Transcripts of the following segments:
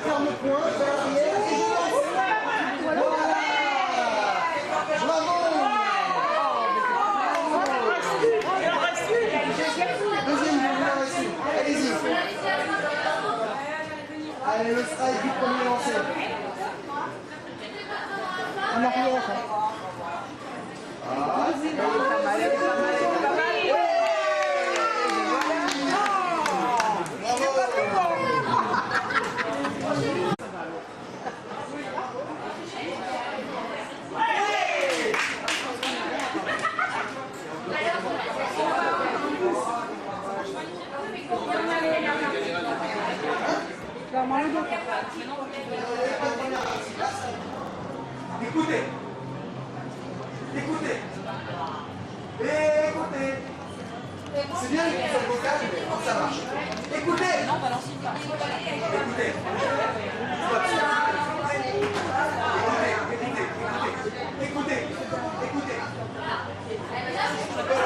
ferme-point, vers l'arrière, et je lance. Voilà. Bravo. Deuxième génération. Allez-y. Allez, le strike du premier lancé. En arrière. Écoutez. Écoutez. Écoutez. C'est bien les consoles vocales, mais quand ça marche. Écoutez. Non, balancez pas. Écoutez. Écoutez. Écoutez.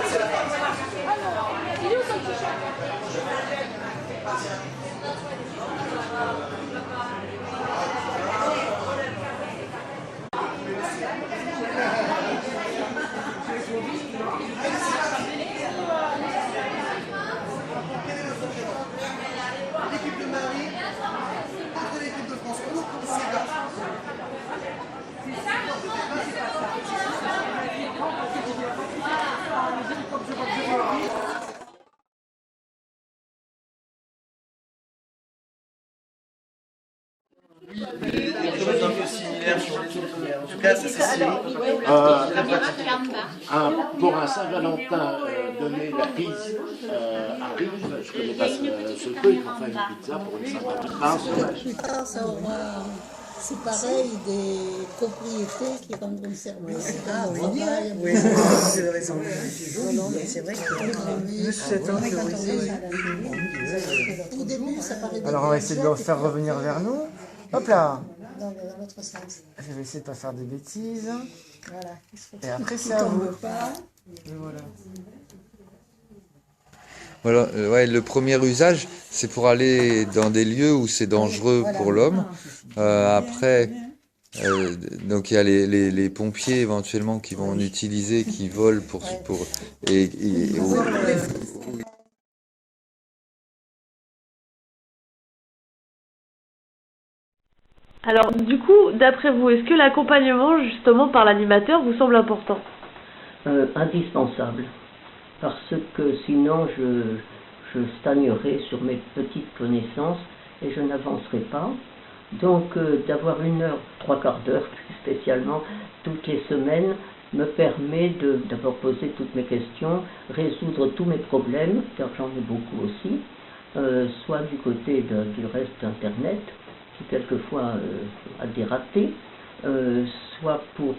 C'est la partie. Il est où son t-shirt? L'équipe de Marie contre l'équipe de France. C'est parti. Quelque chose d'un peu similaire sur les autres. En tout cas, ça c'est pour un Saint-Valentin, donner la pizza arrive, je connais pas ce truc, enfin une pizza pour une Saint-Valentin. Plus tard, ça aura, c'est pareil, des propriétés qui rendront service. Ah oui, oui, c'est vrai, c'est vrai que plus 7 ans au début, ça paraît. Alors on va essayer de le faire revenir vers nous. Hop là. Dans l'autre sens. Je vais essayer de ne pas faire de bêtises. Voilà. Et après c'est à vous. Et voilà. Voilà, ouais, le premier usage, c'est pour aller dans des lieux où c'est dangereux pour l'homme. Après, donc il y a les pompiers éventuellement qui vont en utiliser, qui volent pour Alors, du coup, d'après vous, est-ce que l'accompagnement, justement, par l'animateur vous semble important? Indispensable. Parce que sinon, je stagnerai sur mes petites connaissances et je n'avancerai pas. Donc, d'avoir 1 heure, 3/4 d'heure, plus spécialement, toutes les semaines, me permet de d'abord poser toutes mes questions, résoudre tous mes problèmes, car j'en ai beaucoup aussi, soit du côté du reste d'Internet, qui quelquefois a dératé, soit pour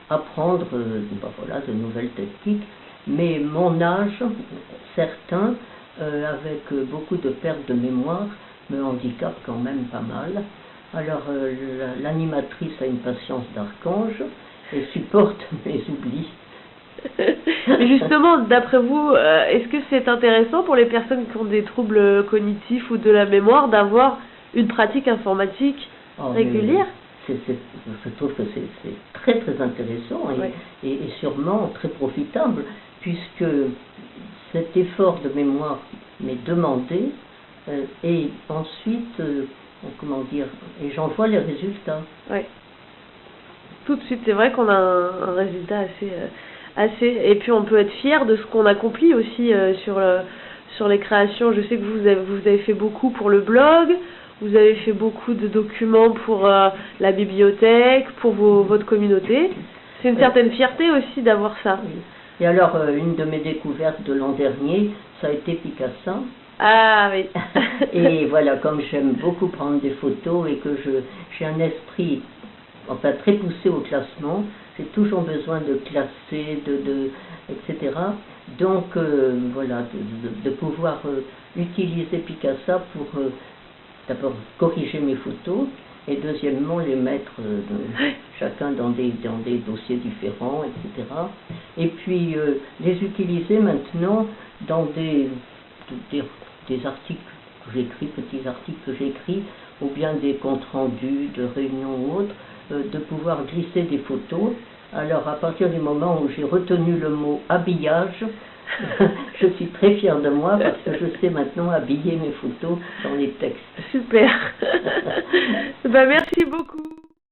apprendre voilà, de nouvelles techniques. Mais mon âge, certains, avec beaucoup de perte de mémoire, me handicape quand même pas mal. Alors l'animatrice a une patience d'archange et supporte mes oublis. Justement, d'après vous, est-ce que c'est intéressant pour les personnes qui ont des troubles cognitifs ou de la mémoire d'avoir une pratique informatique régulière? Je trouve que c'est très très intéressant et sûrement très profitable, puisque cet effort de mémoire m'est demandé et ensuite, comment dire, et j'en vois les résultats. Oui. Tout de suite, c'est vrai qu'on a un résultat assez... Et puis on peut être fier de ce qu'on accomplit aussi sur les créations. Je sais que vous avez fait beaucoup pour le blog, vous avez fait beaucoup de documents pour la bibliothèque, pour votre communauté. C'est une certaine fierté aussi d'avoir ça. Oui. Et alors, une de mes découvertes de l'an dernier, ça a été Picasso. Ah oui. Et voilà, comme j'aime beaucoup prendre des photos et que j'ai un esprit enfin très poussé au classement, j'ai toujours besoin de classer, etc. Donc voilà, de pouvoir utiliser Picasso pour d'abord corriger mes photos et deuxièmement les mettre chacun dans des dossiers différents, etc. Et puis les utiliser maintenant dans des articles que j'écris, petits articles que j'écris ou bien des comptes rendus de réunions ou autres, de pouvoir glisser des photos. Alors à partir du moment où j'ai retenu le mot habillage, je suis très fière de moi parce que je sais maintenant habiller mes photos dans les textes. Super. Bah, merci beaucoup.